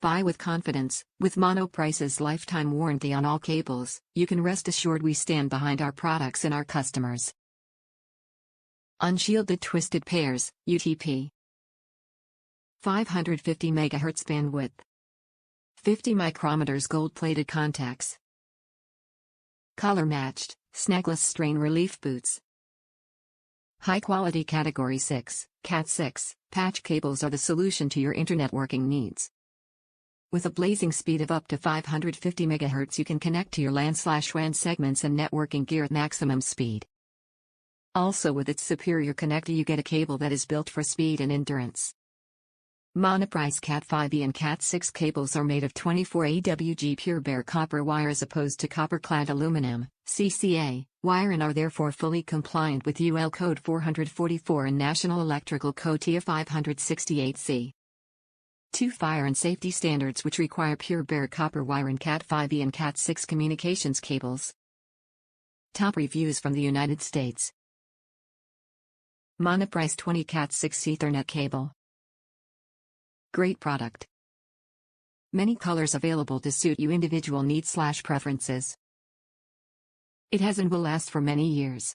Buy with confidence. With Monoprice's lifetime warranty on all cables, you can rest assured we stand behind our products and our customers. Unshielded Twisted Pairs, UTP. 550 MHz bandwidth. 50 micrometers gold-plated contacts. Color-matched, snagless strain relief boots. High-quality Category 6, Cat6, patch cables are the solution to your internetworking needs. With a blazing speed of up to 550 MHz, you can connect to your LAN/WAN segments and networking gear at maximum speed. Also, with its superior connector, you get a cable that is built for speed and endurance. Monoprice Cat5e and Cat6 cables are made of 24AWG pure bare copper wire as opposed to copper-clad aluminum, CCA, wire, and are therefore fully compliant with UL Code 444 and National Electrical Code TIA 568C. 2 fire and safety standards which require pure bare copper wire in Cat5e and Cat6 communications cables. Top reviews from the United States. Monoprice 20 Cat6 Ethernet cable. Great product. Many colors available to suit your individual needs/preferences. It has and will last for many years.